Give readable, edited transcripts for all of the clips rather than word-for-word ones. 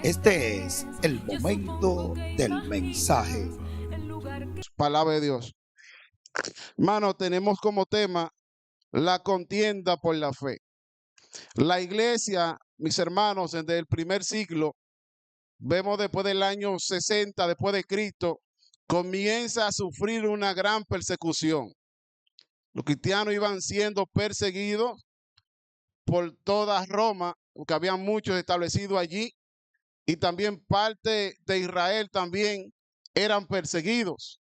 Este es el momento del mensaje. Palabra de Dios. Hermano, tenemos como tema la contienda por la fe. La iglesia, mis hermanos, desde el primer siglo, vemos después del año 60, después de Cristo, comienza a sufrir una gran persecución. Los cristianos iban siendo perseguidos por toda Roma, porque había muchos establecidos allí, y también parte de Israel también eran perseguidos.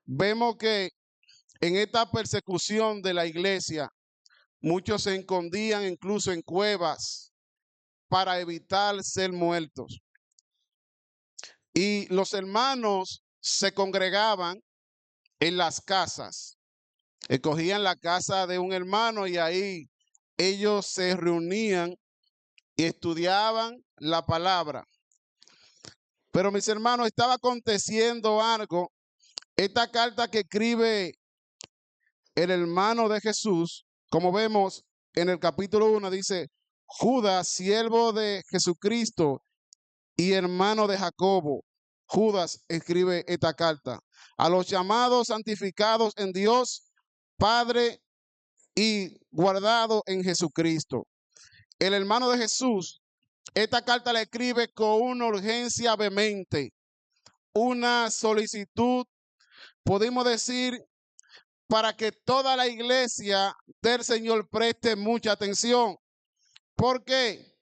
Vemos que en esta persecución de la iglesia, muchos se escondían incluso en cuevas para evitar ser muertos. Y los hermanos se congregaban en las casas. Escogían la casa de un hermano y ahí ellos se reunían y estudiaban la palabra. Pero mis hermanos, estaba aconteciendo algo. Esta carta que escribe el hermano de Jesús, como vemos en el capítulo 1, dice: Judas, siervo de Jesucristo y hermano de Jacobo. Judas escribe esta carta a los llamados santificados en Dios Padre y guardado en Jesucristo. El hermano de Jesús, esta carta la escribe con una urgencia vehemente, una solicitud, podemos decir, para que toda la iglesia del Señor preste mucha atención. Porque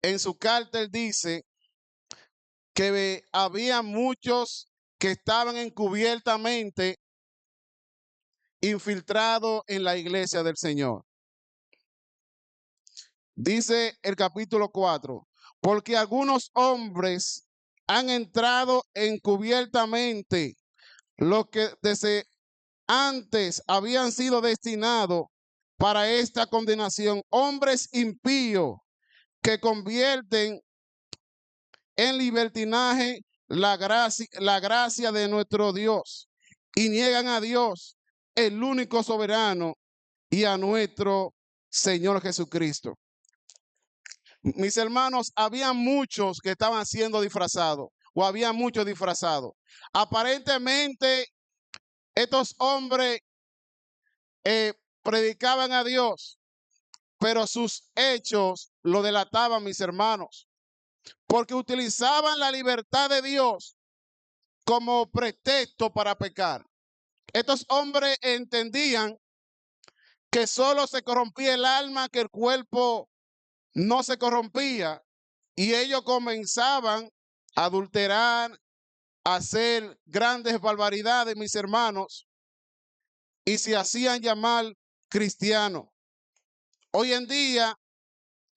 en su carta él dice que había muchos que estaban encubiertamente infiltrados en la iglesia del Señor. Dice el capítulo 4, porque algunos hombres han entrado encubiertamente, los que desde antes habían sido destinados para esta condenación, hombres impíos que convierten en libertinaje la gracia de nuestro Dios y niegan a Dios, el único soberano, y a nuestro Señor Jesucristo. Mis hermanos, había muchos que estaban siendo disfrazados, o había muchos disfrazados. Aparentemente, estos hombres predicaban a Dios, pero sus hechos lo delataban, mis hermanos, porque utilizaban la libertad de Dios como pretexto para pecar. Estos hombres entendían que solo se corrompía el alma, que el cuerpo no se corrompía, y ellos comenzaban a adulterar, a hacer grandes barbaridades, mis hermanos, y se hacían llamar cristianos. Hoy en día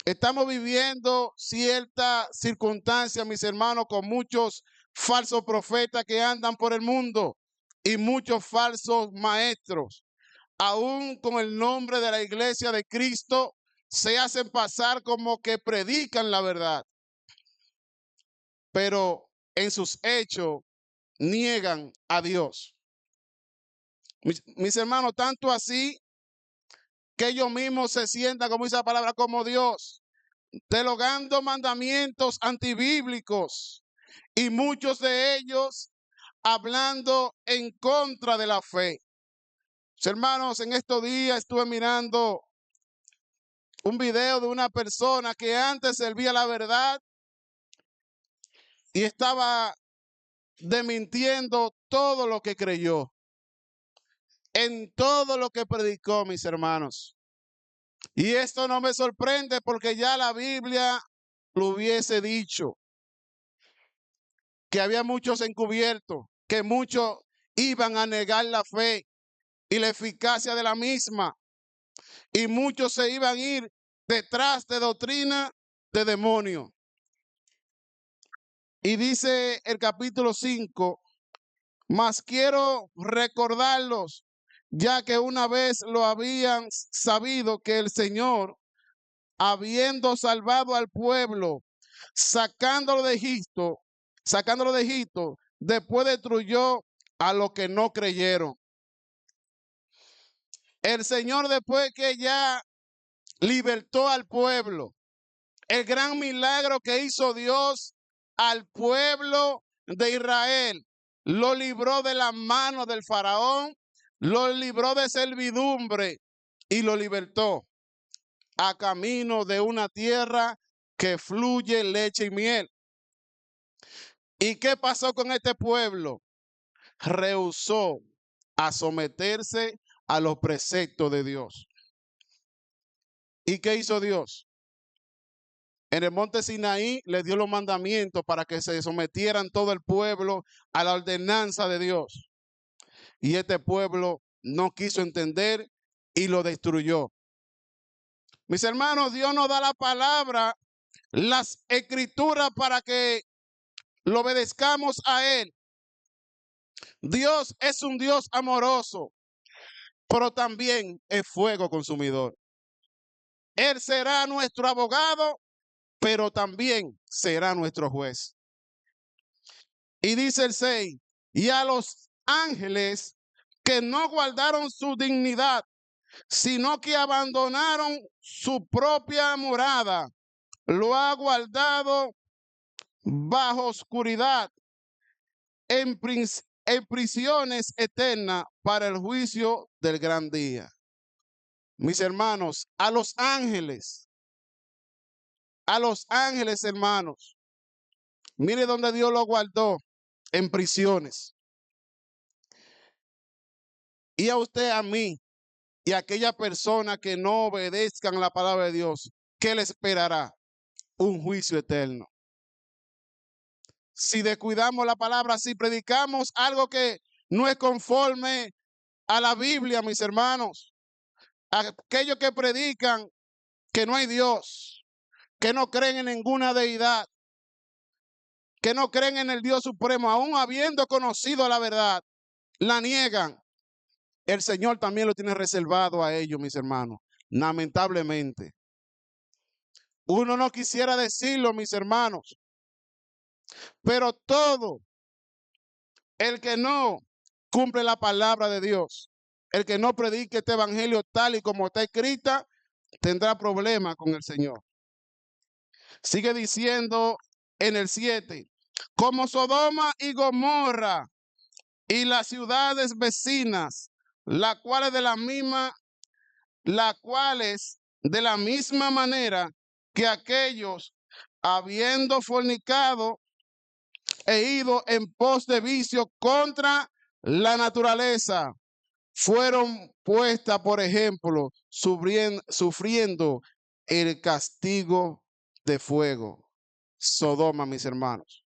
estamos viviendo cierta circunstancia, mis hermanos, con muchos falsos profetas que andan por el mundo y muchos falsos maestros. Aún con el nombre de la iglesia de Cristo, se hacen pasar como que predican la verdad, pero en sus hechos niegan a Dios. Mis hermanos, tanto así que ellos mismos se sientan, como dice la palabra, como Dios, derogando mandamientos antibíblicos, y muchos de ellos hablando en contra de la fe. Hermanos, en estos días estuve mirando un video de una persona que antes servía la verdad y estaba desmintiendo todo lo que creyó, en todo lo que predicó, mis hermanos. Y esto no me sorprende, porque ya la Biblia lo hubiese dicho, que había muchos encubiertos, que muchos iban a negar la fe y la eficacia de la misma, y muchos se iban a ir detrás de doctrina de demonios. Y dice el capítulo 5, mas quiero recordarlos, ya que una vez lo habían sabido, que el Señor, habiendo salvado al pueblo, sacándolo de Egipto, después destruyó a los que no creyeron. El Señor, después que ya libertó al pueblo, el gran milagro que hizo Dios al pueblo de Israel, lo libró de la mano del faraón, lo libró de servidumbre y lo libertó a camino de una tierra que fluye leche y miel. ¿Y qué pasó con este pueblo? Rehusó a someterse a los preceptos de Dios. ¿Y qué hizo Dios? En el monte Sinaí le dio los mandamientos para que se sometieran todo el pueblo a la ordenanza de Dios. Y este pueblo no quiso entender y lo destruyó. Mis hermanos, Dios nos da la palabra, las escrituras para que lo obedezcamos a Él. Dios es un Dios amoroso, pero también es fuego consumidor. Él será nuestro abogado, pero también será nuestro juez. Y dice el 6, y a los ángeles que no guardaron su dignidad, sino que abandonaron su propia morada, lo ha guardado bajo oscuridad, en prisiones eternas para el juicio del gran día. Mis hermanos, a los ángeles, hermanos, mire donde Dios lo guardó, en prisiones. Y a usted, a mí, y a aquella persona que no obedezcan la palabra de Dios, ¿qué le esperará? Un juicio eterno. Si descuidamos la palabra, si predicamos algo que no es conforme a la Biblia, mis hermanos, aquellos que predican que no hay Dios, que no creen en ninguna deidad, que no creen en el Dios supremo, aún habiendo conocido la verdad, la niegan. El Señor también lo tiene reservado a ellos, mis hermanos, lamentablemente. Uno no quisiera decirlo, mis hermanos, pero todo el que no cumple la palabra de Dios, el que no predique este evangelio tal y como está escrita, tendrá problemas con el Señor. Sigue diciendo en el 7, como Sodoma y Gomorra y las ciudades vecinas, las cuales de la misma manera que aquellos, habiendo fornicado e ido en pos de vicio contra la naturaleza, fueron puestas, por ejemplo, sufriendo el castigo de fuego. Sodoma, mis hermanos.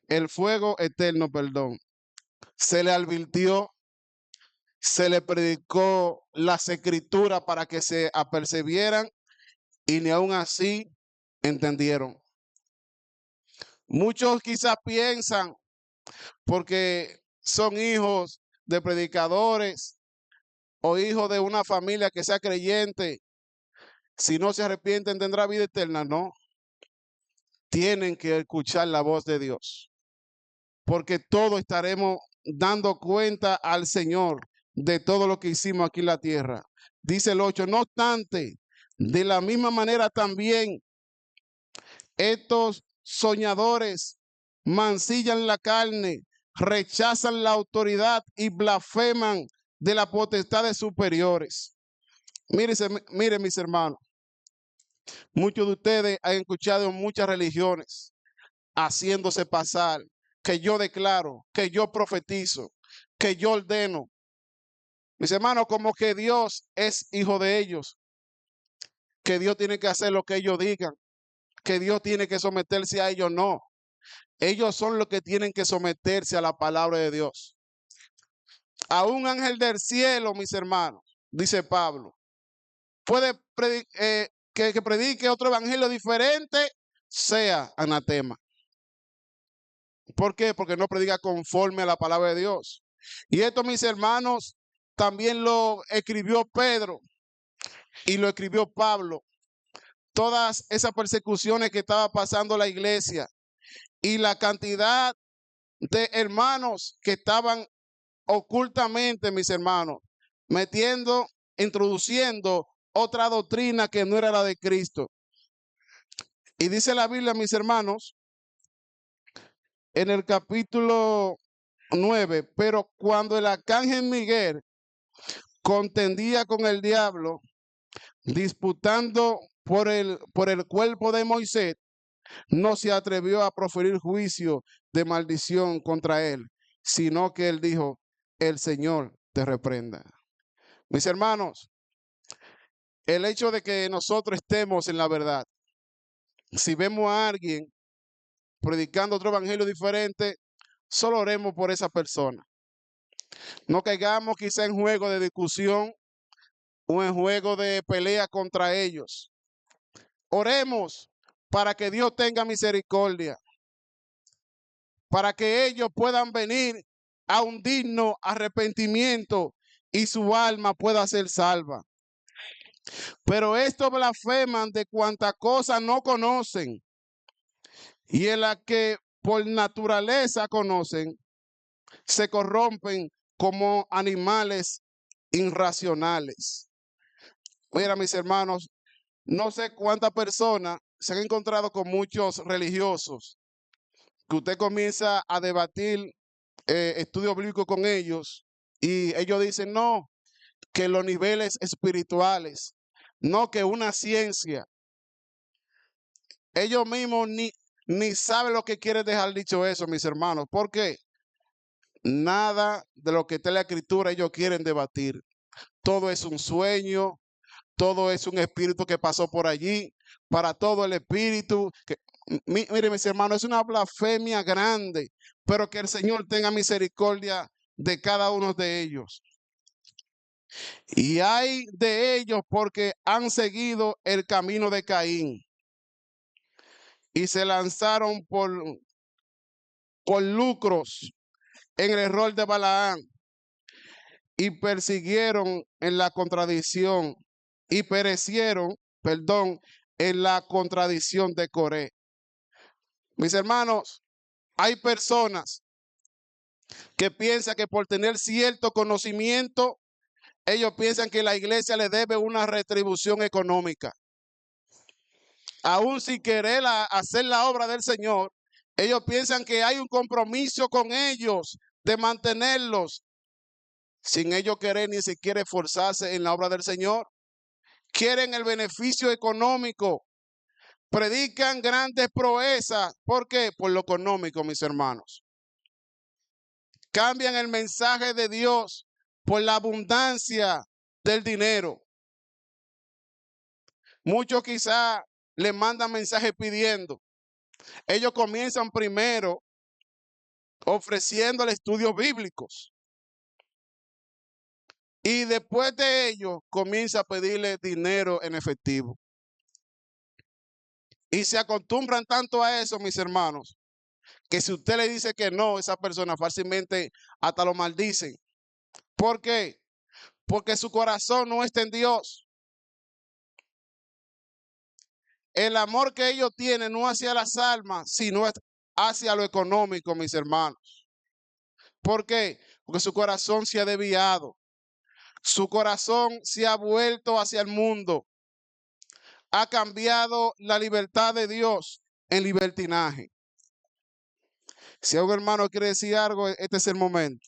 El fuego eterno, perdón. Se le advirtió, se le predicó las escrituras para que se apercibieran y ni aún así entendieron. Muchos quizás piensan, porque son hijos de predicadores o hijos de una familia que sea creyente, si no se arrepienten tendrá vida eterna. No, tienen que escuchar la voz de Dios, porque todos estaremos dando cuenta al Señor de todo lo que hicimos aquí en la tierra. Dice el 8, no obstante, de la misma manera también estos soñadores mancillan la carne, rechazan la autoridad y blasfeman de las potestades superiores. Miren, mis hermanos, muchos de ustedes han escuchado muchas religiones haciéndose pasar que yo declaro, que yo profetizo, que yo ordeno. Mis hermanos, como que Dios es hijo de ellos, que Dios tiene que hacer lo que ellos digan, que Dios tiene que someterse a ellos. No, ellos son los que tienen que someterse a la palabra de Dios. A un ángel del cielo, mis hermanos, dice Pablo, puede que predique otro evangelio diferente, sea anatema. ¿Por qué? Porque no predica conforme a la palabra de Dios. Y esto, mis hermanos, también lo escribió Pedro y lo escribió Pablo. Todas esas persecuciones que estaba pasando la iglesia y la cantidad de hermanos que estaban ocultamente, mis hermanos, introduciendo otra doctrina que no era la de Cristo. Y dice la Biblia, mis hermanos, en el capítulo 9, pero cuando el arcángel Miguel contendía con el diablo, disputando por el cuerpo de Moisés, no se atrevió a proferir juicio de maldición contra él, sino que él dijo, el Señor te reprenda. Mis hermanos, el hecho de que nosotros estemos en la verdad, si vemos a alguien predicando otro evangelio diferente, solo oremos por esa persona. No caigamos quizá en juego de discusión o en juego de pelea contra ellos. Oremos para que Dios tenga misericordia, para que ellos puedan venir a un digno arrepentimiento y su alma pueda ser salva. Pero estos blasfeman de cuanta cosa no conocen, y en la que por naturaleza conocen, se corrompen como animales irracionales. Mira, mis hermanos, no sé cuántas personas se han encontrado con muchos religiosos, que usted comienza a debatir estudios bíblicos con ellos, y ellos dicen, no, que los niveles espirituales, no, que una ciencia. Ellos mismos ni saben lo que quiere dejar dicho eso, mis hermanos. ¿Por qué? Nada de lo que está en la escritura ellos quieren debatir. Todo es un sueño, todo es un espíritu que pasó por allí. Para todo el espíritu, mire, mis hermanos, es una blasfemia grande, pero que el Señor tenga misericordia de cada uno de ellos. Y hay de ellos porque han seguido el camino de Caín y se lanzaron por lucros en el error de Balaam y persiguieron en la contradicción y perecieron, en la contradicción de Coré. Mis hermanos, hay personas que piensan que por tener cierto conocimiento, ellos piensan que la iglesia le debe una retribución económica. Aún sin querer hacer la obra del Señor, ellos piensan que hay un compromiso con ellos de mantenerlos sin ellos querer ni siquiera esforzarse en la obra del Señor. Quieren el beneficio económico, predican grandes proezas. ¿Por qué? Por lo económico, mis hermanos. Cambian el mensaje de Dios por la abundancia del dinero. Muchos quizá le mandan mensajes pidiendo. Ellos comienzan primero ofreciéndole estudios bíblicos. Y después de ello comienza a pedirle dinero en efectivo. Y se acostumbran tanto a eso, mis hermanos, que si usted le dice que no, esa persona fácilmente hasta lo maldicen. ¿Por qué? Porque su corazón no está en Dios. El amor que ellos tienen no hacia las almas, sino hacia lo económico, mis hermanos. ¿Por qué? Porque su corazón se ha desviado. Su corazón se ha vuelto hacia el mundo. Ha cambiado la libertad de Dios en libertinaje. Si algún hermano quiere decir algo, este es el momento.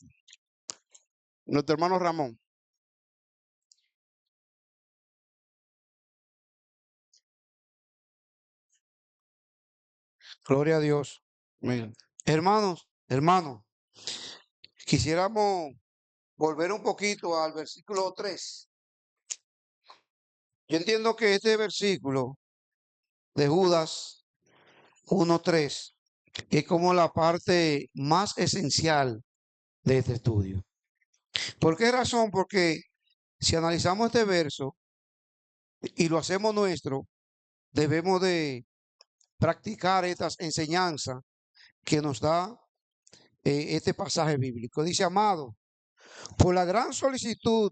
Nuestro hermano Ramón. Gloria a Dios. Amén. Hermanos, quisiéramos volver un poquito al versículo 3. Yo entiendo que este versículo de Judas 1:3 es como la parte más esencial de este estudio. ¿Por qué razón? Porque si analizamos este verso y lo hacemos nuestro, debemos de practicar estas enseñanzas que nos da este pasaje bíblico. Dice, amado, por la gran solicitud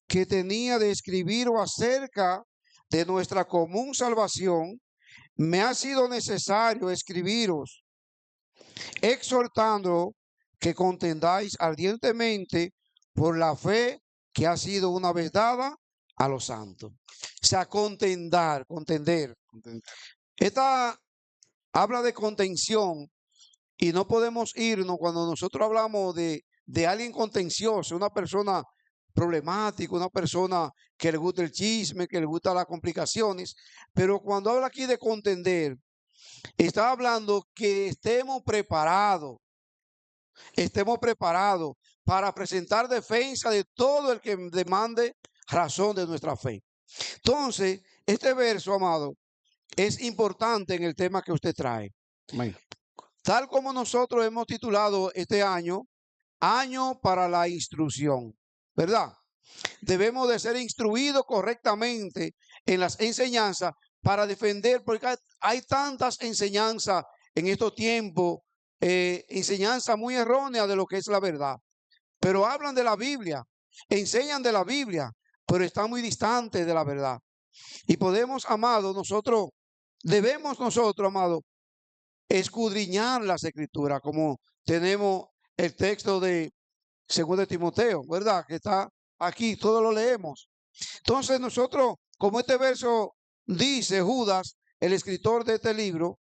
que tenía de escribiros acerca de nuestra común salvación, me ha sido necesario escribiros, exhortando que contendáis ardientemente por la fe que ha sido una vez dada a los santos. O sea, contender. Esta habla de contención y no podemos irnos cuando nosotros hablamos de alguien contencioso, una persona problemática, una persona que le gusta el chisme, que le gustan las complicaciones. Pero cuando habla aquí de contender, está hablando que estemos preparados para presentar defensa de todo el que demande razón de nuestra fe. Entonces, este verso, amado, es importante en el tema que usted trae. Amén. Tal como nosotros hemos titulado este año, Año para la Instrucción, ¿verdad? Debemos de ser instruidos correctamente en las enseñanzas para defender, porque hay tantas enseñanzas en estos tiempos, enseñanzas muy erróneas de lo que es la verdad. Pero hablan de la Biblia, enseñan de la Biblia, pero están muy distantes de la verdad. Y podemos, amado, debemos nosotros, amado, escudriñar las escrituras, como tenemos el texto de 2 Timoteo, ¿verdad? Que está aquí, todos lo leemos. Entonces nosotros, como este verso dice Judas, el escritor de este libro,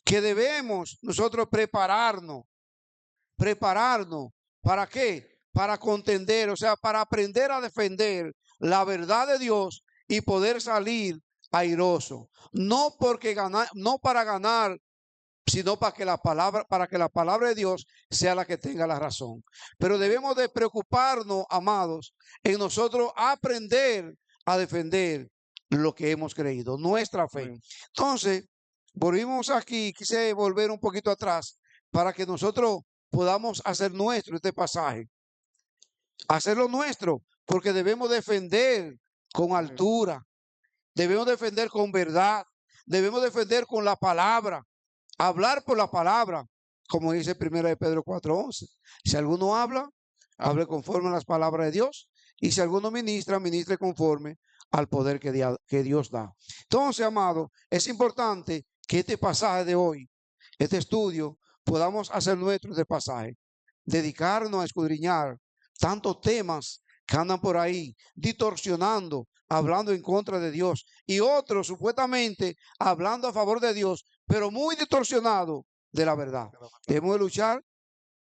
que debemos nosotros prepararnos. ¿Para qué? Para contender, o sea, para aprender a defender la verdad de Dios y poder salir airoso. No para ganar, sino para que la palabra de Dios sea la que tenga la razón. Pero debemos de preocuparnos, amados, en nosotros aprender a defender lo que hemos creído, nuestra fe. Entonces, volvimos aquí, quise volver un poquito atrás para que nosotros podamos hacer nuestro este pasaje. Hacerlo nuestro, porque debemos defender con altura, debemos defender con verdad, debemos defender con la palabra. Hablar por la palabra, como dice 1 de Pedro 4:11. Si alguno habla, hable conforme a las palabras de Dios. Y si alguno ministra, ministre conforme al poder que Dios da. Entonces, amado, es importante que este pasaje de hoy, este estudio, podamos hacer nuestro este pasaje. Dedicarnos a escudriñar tantos temas que andan por ahí, distorsionando, hablando en contra de Dios. Y otros, supuestamente, hablando a favor de Dios, pero muy distorsionado de la verdad. Debemos de luchar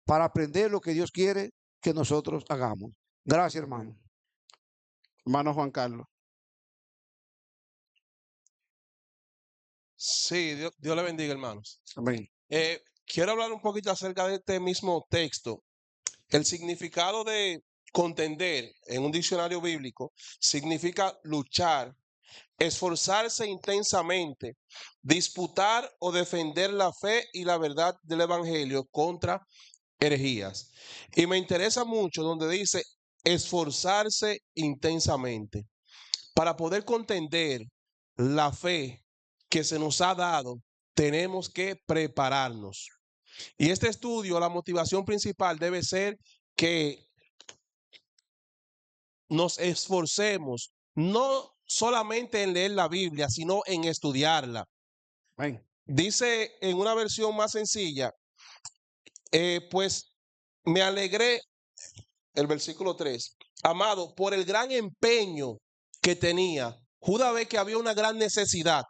para aprender lo que Dios quiere que nosotros hagamos. Gracias, hermano. Hermano Juan Carlos. Sí, Dios le bendiga, hermanos. Amén. Quiero hablar un poquito acerca de este mismo texto. El significado de contender en un diccionario bíblico significa luchar, esforzarse intensamente, disputar o defender la fe y la verdad del evangelio contra herejías. Y me interesa mucho donde dice esforzarse intensamente. Para poder contender la fe que se nos ha dado, tenemos que prepararnos. Y este estudio, la motivación principal debe ser que nos esforcemos, no solamente en leer la Biblia, sino en estudiarla. Amén. Dice en una versión más sencilla, pues me alegré, el versículo 3, amado, por el gran empeño que tenía. Judas ve que había una gran necesidad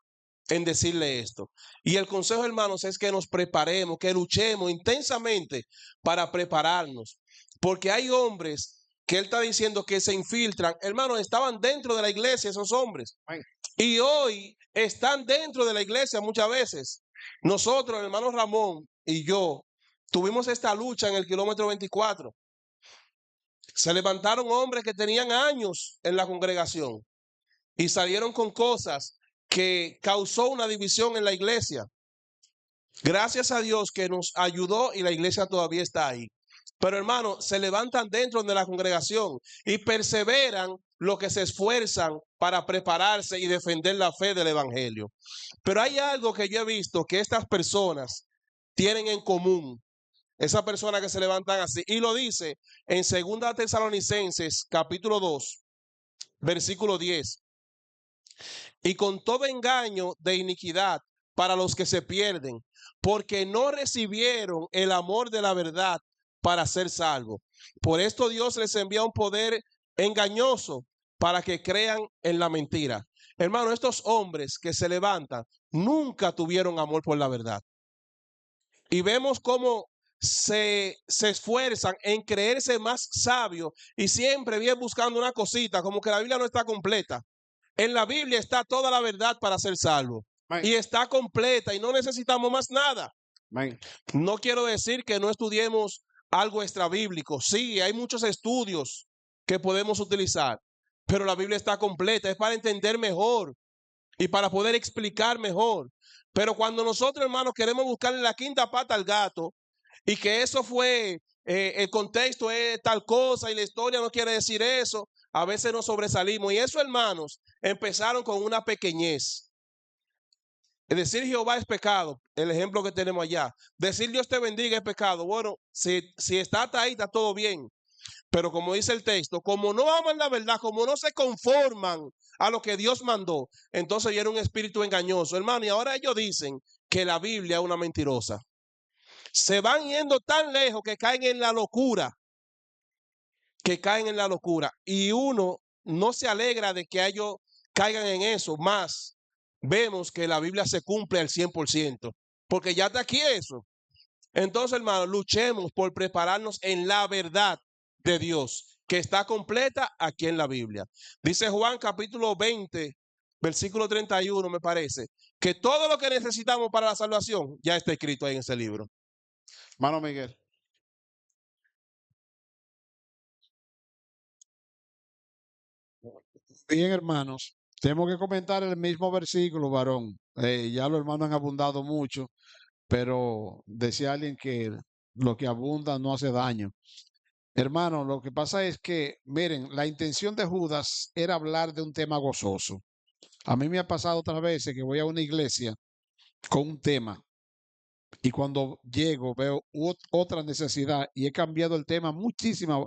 en decirle esto. Y el consejo, hermanos, es que nos preparemos, que luchemos intensamente para prepararnos. Porque hay hombres que él está diciendo que se infiltran. Hermanos, estaban dentro de la iglesia esos hombres. Y hoy están dentro de la iglesia muchas veces. Nosotros, el hermano Ramón y yo, tuvimos esta lucha en el kilómetro 24. Se levantaron hombres que tenían años en la congregación y salieron con cosas que causó una división en la iglesia. Gracias a Dios que nos ayudó y la iglesia todavía está ahí. Pero hermano, se levantan dentro de la congregación y perseveran los que se esfuerzan para prepararse y defender la fe del evangelio. Pero hay algo que yo he visto que estas personas tienen en común. Esas personas que se levantan así. Y lo dice en 2 Tesalonicenses capítulo 2, versículo 10. Y con todo engaño de iniquidad para los que se pierden, porque no recibieron el amor de la verdad para ser salvos. Por esto Dios les envía un poder engañoso para que crean en la mentira. Hermano, estos hombres que se levantan nunca tuvieron amor por la verdad. Y vemos cómo se esfuerzan en creerse más sabios y siempre vienen buscando una cosita, como que la Biblia no está completa. En la Biblia está toda la verdad para ser salvo. Amén. Y está completa y no necesitamos más nada. Amén. No quiero decir que no estudiemos algo extrabíblico. Sí, hay muchos estudios que podemos utilizar, pero la Biblia está completa. Es para entender mejor y para poder explicar mejor. Pero cuando nosotros, hermanos, queremos buscarle la quinta pata al gato y que eso fue, el contexto es tal cosa y la historia no quiere decir eso, a veces nos sobresalimos. Y eso, hermanos, empezaron con una pequeñez. Decir Jehová es pecado, el ejemplo que tenemos allá. Decir Dios te bendiga es pecado. Bueno, si está hasta ahí, está todo bien. Pero como dice el texto, como no aman la verdad, como no se conforman a lo que Dios mandó, entonces viene un espíritu engañoso, hermano. Y ahora ellos dicen que la Biblia es una mentirosa. Se van yendo tan lejos que caen en la locura. Y uno no se alegra de que ellos caigan en eso. Más vemos que la Biblia se cumple al 100%, porque ya está aquí eso. Entonces, hermano, luchemos por prepararnos en la verdad de Dios, que está completa aquí en la Biblia. Dice Juan capítulo 20, versículo 31, me parece, que todo lo que necesitamos para la salvación ya está escrito ahí en ese libro. Hermano Miguel. Bien, hermanos, tenemos que comentar el mismo versículo, varón. Ya los hermanos han abundado mucho, pero decía alguien que lo que abunda no hace daño. Hermano, lo que pasa es que, miren, la intención de Judas era hablar de un tema gozoso. A mí me ha pasado otras veces que voy a una iglesia con un tema y cuando llego veo otra necesidad y he cambiado el tema en muchísimas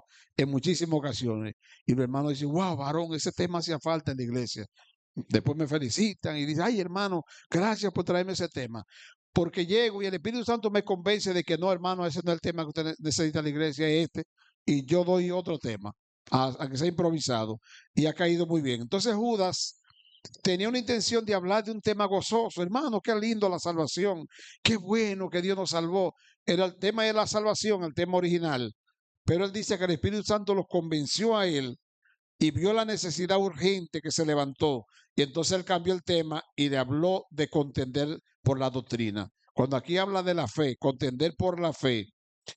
ocasiones. Y los hermanos dicen, wow, varón, ese tema hacía falta en la iglesia. Después me felicitan y dicen, ay, hermano, gracias por traerme ese tema. Porque llego y el Espíritu Santo me convence de que no, hermano, ese no es el tema que usted necesita en la iglesia, es este. Y yo doy otro tema, a que sea improvisado. Y ha caído muy bien. Entonces Judas tenía una intención de hablar de un tema gozoso. Hermano, qué lindo la salvación. Qué bueno que Dios nos salvó. Era el tema de la salvación, el tema original. Pero él dice que el Espíritu Santo los convenció a él y vio la necesidad urgente que se levantó. Y entonces él cambió el tema y le habló de contender por la doctrina. Cuando aquí habla de la fe, contender por la fe,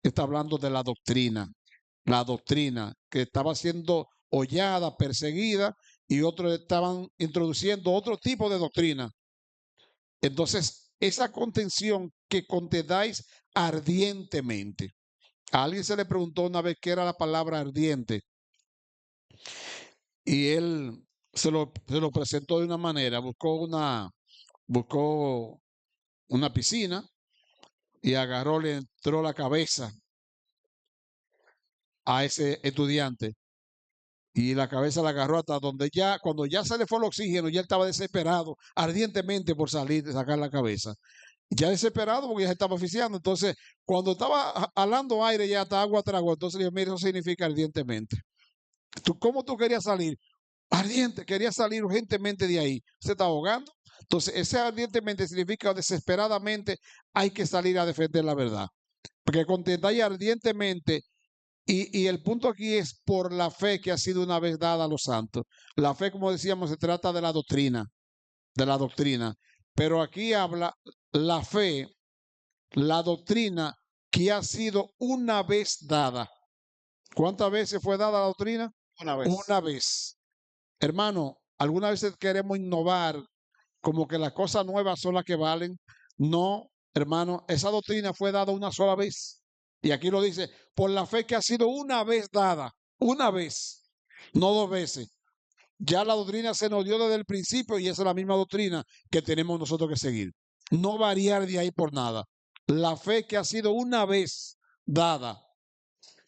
está hablando de la doctrina. La doctrina que estaba siendo hollada, perseguida, y otros estaban introduciendo otro tipo de doctrina. Entonces, esa contención que contendáis ardientemente. A alguien se le preguntó una vez qué era la palabra ardiente. Y él se lo presentó de una manera. Buscó una piscina y agarró, le entró la cabeza a ese estudiante. Y la cabeza la agarró hasta donde ya, cuando ya se le fue el oxígeno, ya él estaba desesperado, ardientemente por salir, sacar la cabeza. Ya desesperado porque ya se estaba asfixiando. Entonces, cuando estaba jalando aire, ya hasta agua tragó. Entonces le dijo, mira, eso significa ardientemente. ¿Cómo tú querías salir? Ardiente, quería salir urgentemente de ahí. Se está ahogando. Entonces, ese ardientemente significa desesperadamente hay que salir a defender la verdad. Porque contendáis ardientemente. Y el punto aquí es por la fe que ha sido una vez dada a los santos. La fe, como decíamos, se trata de la doctrina, Pero aquí habla la fe, la doctrina que ha sido una vez dada. ¿Cuántas veces fue dada la doctrina? Una vez. Una vez. Hermano, algunas veces queremos innovar como que las cosas nuevas son las que valen. No, hermano, esa doctrina fue dada una sola vez. Y aquí lo dice, por la fe que ha sido una vez dada, una vez, no dos veces. Ya la doctrina se nos dio desde el principio y esa es la misma doctrina que tenemos nosotros que seguir. No variar de ahí por nada. La fe que ha sido una vez dada,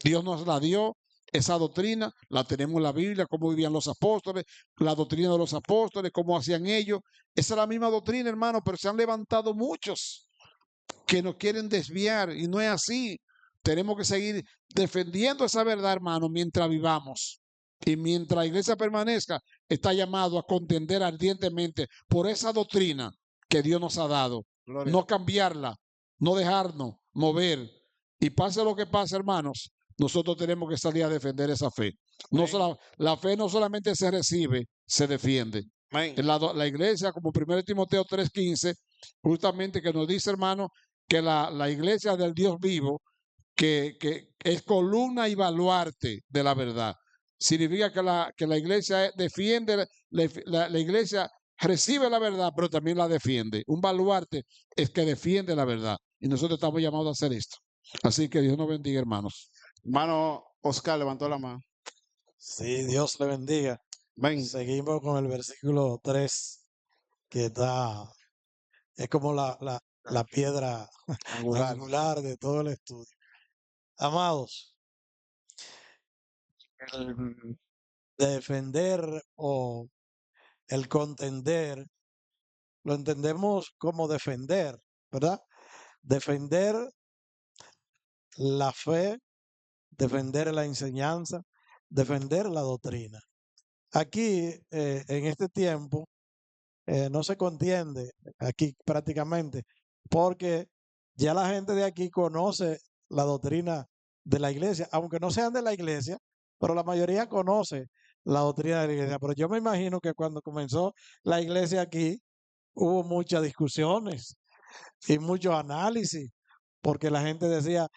Dios nos la dio. Esa doctrina la tenemos en la Biblia, cómo vivían los apóstoles, la doctrina de los apóstoles, cómo hacían ellos. Esa es la misma doctrina, hermano, pero se han levantado muchos que nos quieren desviar y no es así. Tenemos que seguir defendiendo esa verdad, hermano, mientras vivamos. Y mientras la iglesia permanezca, está llamado a contender ardientemente por esa doctrina que Dios nos ha dado. Gloria. No cambiarla, no dejarnos mover. Y pase lo que pase, hermanos, nosotros tenemos que salir a defender esa fe. No la fe no solamente se recibe, se defiende. Amén. La iglesia, como 1 Timoteo 3:15, justamente que nos dice, hermano, que la iglesia del Dios vivo, que es columna y baluarte de la verdad. Significa que la iglesia defiende, la iglesia recibe la verdad, pero también la defiende. Un baluarte es que defiende la verdad. Y nosotros estamos llamados a hacer esto. Así que Dios nos bendiga, hermanos. Hermano Oscar levantó la mano. Sí, Dios le bendiga. Ven. Seguimos con el versículo 3, que es como la piedra angular de todo el estudio. Amados, el defender o el contender, lo entendemos como defender, ¿verdad? Defender la fe, defender la enseñanza, defender la doctrina. Aquí, en este tiempo, no se contiende aquí prácticamente, porque ya la gente de aquí conoce la doctrina de la iglesia, aunque no sean de la iglesia, pero la mayoría conoce la doctrina de la iglesia. Pero yo me imagino que cuando comenzó la iglesia aquí, hubo muchas discusiones y mucho análisis, porque la gente decía,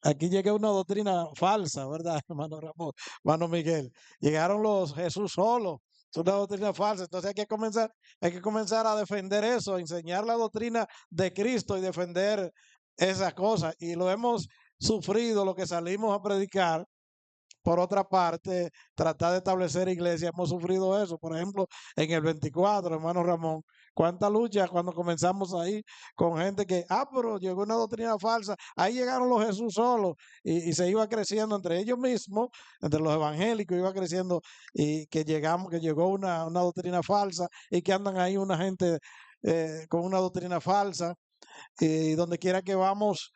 aquí llega una doctrina falsa, ¿verdad, hermano Ramón, hermano Miguel? Llegaron los Jesús solo, es una doctrina falsa. Entonces hay que comenzar a defender eso, a enseñar la doctrina de Cristo y defender esas cosas. Y lo hemos sufrido, lo que salimos a predicar. Por otra parte, tratar de establecer iglesia, hemos sufrido eso. Por ejemplo, en el 24, hermano Ramón, cuánta lucha cuando comenzamos ahí con gente que, pero llegó una doctrina falsa. Ahí llegaron los Jesús solos y se iba creciendo entre ellos mismos, entre los evangélicos, iba creciendo y que llegó una doctrina falsa y que andan ahí una gente con una doctrina falsa. Y donde quiera que vamos,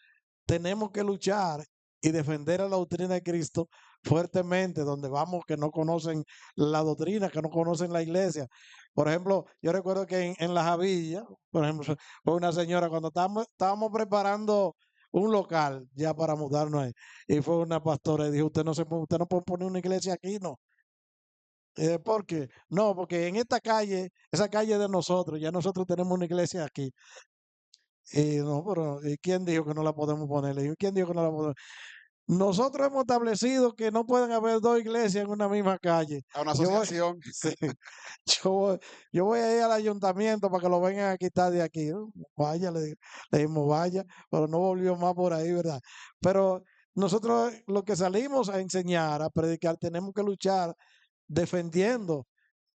tenemos que luchar y defender a la doctrina de Cristo fuertemente, donde vamos que no conocen la doctrina, que no conocen la iglesia. Por ejemplo, yo recuerdo que en La Javilla, por ejemplo, fue una señora cuando estábamos preparando un local ya para mudarnos ahí, y fue una pastora y dijo, usted no puede poner una iglesia aquí, no. ¿Por qué? No, porque en esta calle, esa calle de nosotros, ya nosotros tenemos una iglesia aquí. Y no, pero ¿y quién dijo que no la podemos poner? ¿Y quién dijo que no la podemos? Nosotros hemos establecido que no pueden haber dos iglesias en una misma calle. A una Yo voy, asociación. sí, yo voy a ir al ayuntamiento para que lo vengan a quitar de aquí. ¿No? Vaya, le dijimos vaya, pero no volvió más por ahí, ¿verdad? Pero nosotros lo que salimos a enseñar, a predicar, tenemos que luchar defendiendo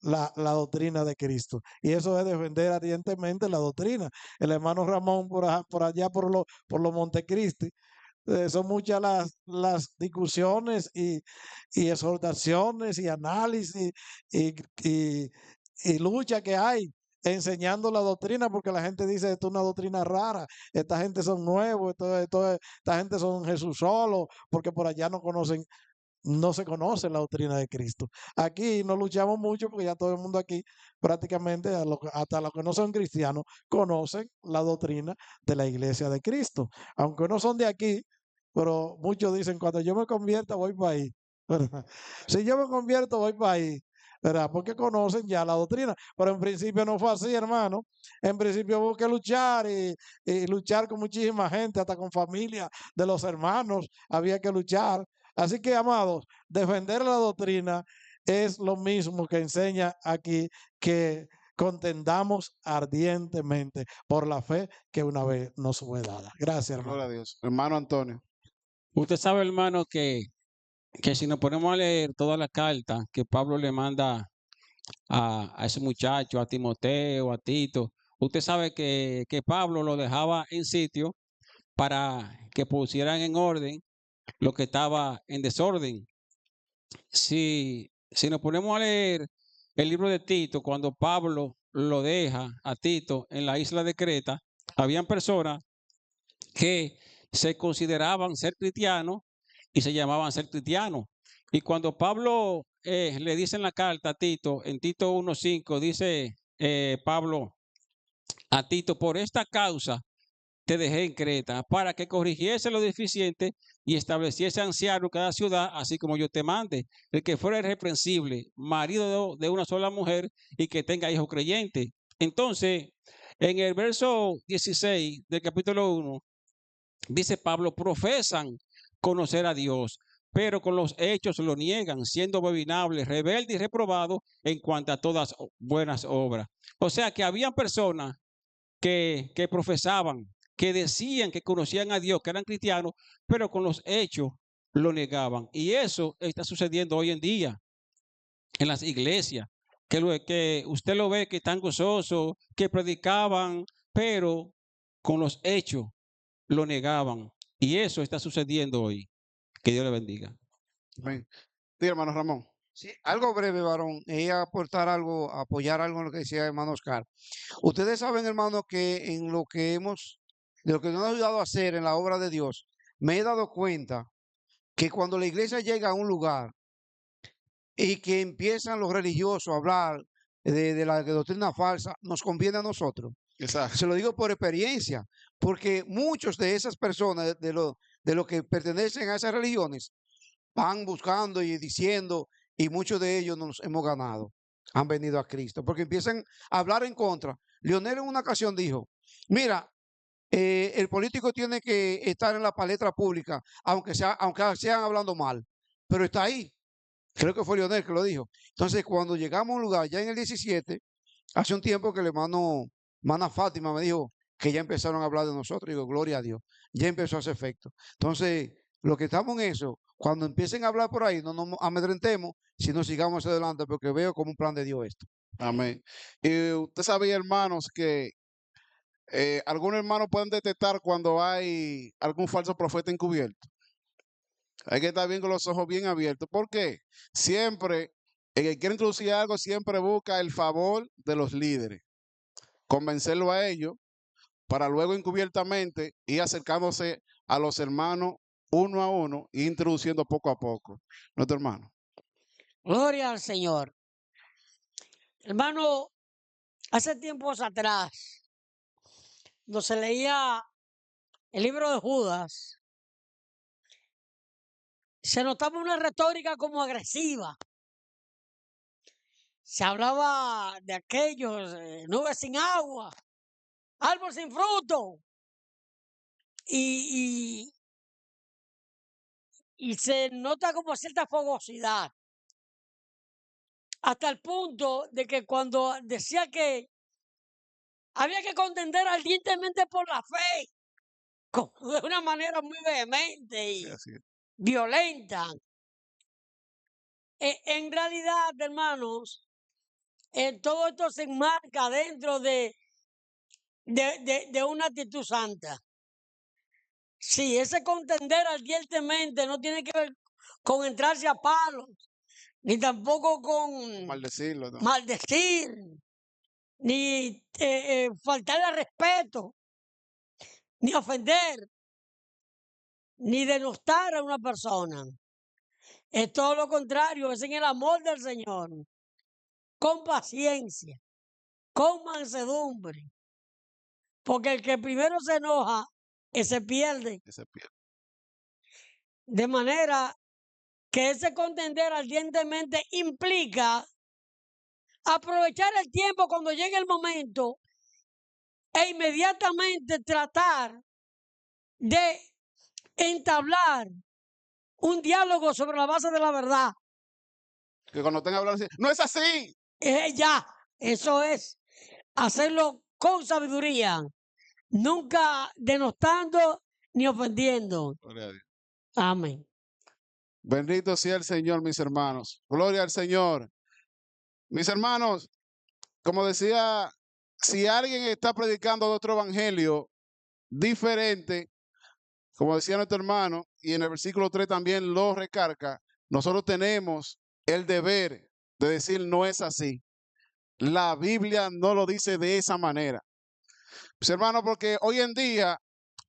la doctrina de Cristo. Y eso es defender ardientemente la doctrina. El hermano Ramón por allá por los Montecristi, son muchas las discusiones y exhortaciones y análisis y lucha que hay enseñando la doctrina, porque la gente dice esto es una doctrina rara, esta gente son nuevos, esta gente son Jesús solo, porque por allá no se conoce la doctrina de Cristo. Aquí no luchamos mucho porque ya todo el mundo aquí prácticamente, hasta los que no son cristianos, conocen la doctrina de la iglesia de Cristo. Aunque no son de aquí, pero muchos dicen, cuando yo me convierta voy para ahí. ¿Verdad? Si yo me convierto voy para ahí, ¿verdad? Porque conocen ya la doctrina. Pero en principio no fue así, hermano. En principio hubo que luchar y luchar con muchísima gente, hasta con familia de los hermanos había que luchar. Así que, amados, defender la doctrina es lo mismo que enseña aquí, que contendamos ardientemente por la fe que una vez nos fue dada. Gracias, hermano. Gloria a Dios. Hermano Antonio. Usted sabe, hermano, que si nos ponemos a leer toda la carta que Pablo le manda a ese muchacho, a Timoteo, a Tito, usted sabe que Pablo lo dejaba en sitio para que pusieran en orden lo que estaba en desorden. Si nos ponemos a leer el libro de Tito, cuando Pablo lo deja a Tito en la isla de Creta, habían personas que se consideraban ser cristianos y se llamaban ser cristianos, Y cuando Pablo le dice en la carta a Tito, en Tito 1:5, dice Pablo a Tito, por esta causa te dejé en Creta, para que corrigiese lo deficiente y estableciese anciano en cada ciudad, así como yo te mande, el que fuera irreprensible, marido de una sola mujer y que tenga hijos creyentes. Entonces, en el verso 16 del capítulo 1, dice Pablo, profesan conocer a Dios, pero con los hechos lo niegan, siendo abominables, rebeldes y reprobados en cuanto a todas buenas obras. O sea que había personas que profesaban, que decían que conocían a Dios, que eran cristianos, pero con los hechos lo negaban. Y eso está sucediendo hoy en día en las iglesias, que usted lo ve que están gozosos, que predicaban, pero con los hechos lo negaban. Y eso está sucediendo hoy. Que Dios le bendiga. Amén. Sí, hermano Ramón. Sí, algo breve, varón, y aportar algo, apoyar algo en lo que decía hermano Oscar. Ustedes saben, hermano, que en lo que de lo que nos ha ayudado a hacer en la obra de Dios, me he dado cuenta que cuando la iglesia llega a un lugar y que empiezan los religiosos a hablar de la doctrina falsa, nos conviene a nosotros. Exacto. Se lo digo por experiencia, porque muchos de esas personas, de lo que pertenecen a esas religiones, van buscando y diciendo, y muchos de ellos nos hemos ganado, han venido a Cristo, porque empiezan a hablar en contra. Leonel en una ocasión dijo, mira, el político tiene que estar en la palestra pública, aunque sean hablando mal, pero está ahí. Creo que fue Leonel que lo dijo. Entonces, cuando llegamos a un lugar, ya en el 17, hace un tiempo que el hermana Fátima me dijo que ya empezaron a hablar de nosotros. Digo, gloria a Dios, ya empezó a hacer efecto. Entonces, lo que estamos en eso, cuando empiecen a hablar por ahí, no nos amedrentemos, sino sigamos adelante, porque veo como un plan de Dios esto. Amén. Y usted sabía, hermanos, que algunos hermanos pueden detectar cuando hay algún falso profeta encubierto. Hay que estar bien con los ojos bien abiertos. ¿Por qué? Siempre, el que quiere introducir algo, siempre busca el favor de los líderes. Convencerlo a ellos para luego encubiertamente ir acercándose a los hermanos uno a uno e introduciendo poco a poco. Nuestro hermano. Gloria al Señor. Hermano, hace tiempos atrás, cuando se leía el libro de Judas, se notaba una retórica como agresiva. Se hablaba de aquellos nubes sin agua, árbol sin fruto. Y se nota como cierta fogosidad. Hasta el punto de que cuando decía que había que contender ardientemente por la fe, de una manera muy vehemente y violenta. En realidad, hermanos, todo esto se enmarca dentro de una actitud santa. Sí, ese contender ardientemente no tiene que ver con entrarse a palos, ni tampoco con Maldecirlo, ¿no? maldecir, ni faltarle al respeto, ni ofender, ni denostar a una persona. Es todo lo contrario, es en el amor del Señor, con paciencia, con mansedumbre. Porque el que primero se enoja, ese pierde. De manera que ese contender ardientemente implica aprovechar el tiempo cuando llegue el momento e inmediatamente tratar de entablar un diálogo sobre la base de la verdad. Que cuando tenga que hablar así, no es así. Ya, eso es hacerlo con sabiduría, nunca denostando ni ofendiendo. Gloria a Dios. Amén. Bendito sea el Señor, mis hermanos. Gloria al Señor. Mis hermanos, como decía, si alguien está predicando otro evangelio diferente, como decía nuestro hermano, y en el versículo 3 también lo recarga, nosotros tenemos el deber de decir no es así. La Biblia no lo dice de esa manera. Pues, hermano, porque hoy en día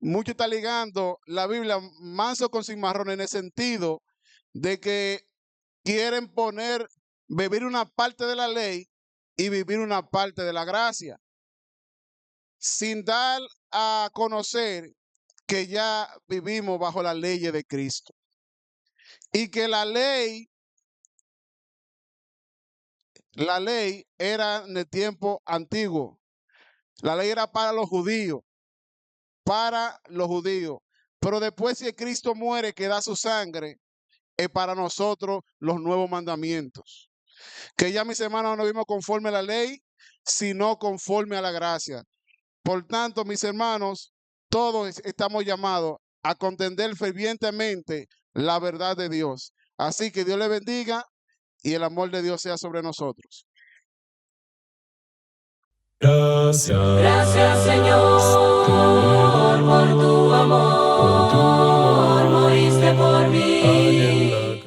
mucho está ligando la Biblia manso con cimarrón en el sentido de que quieren vivir una parte de la ley y vivir una parte de la gracia, sin dar a conocer que ya vivimos bajo la ley de Cristo. Y que la ley era en el tiempo antiguo. La ley era para los judíos. Pero después, si Cristo muere, que da su sangre, es para nosotros los nuevos mandamientos. Que ya, mis hermanos, no vivimos conforme a la ley, sino conforme a la gracia. Por tanto, mis hermanos, todos estamos llamados a contender fervientemente la verdad de Dios. Así que Dios le bendiga y el amor de Dios sea sobre nosotros. Gracias, Señor, por tu amor.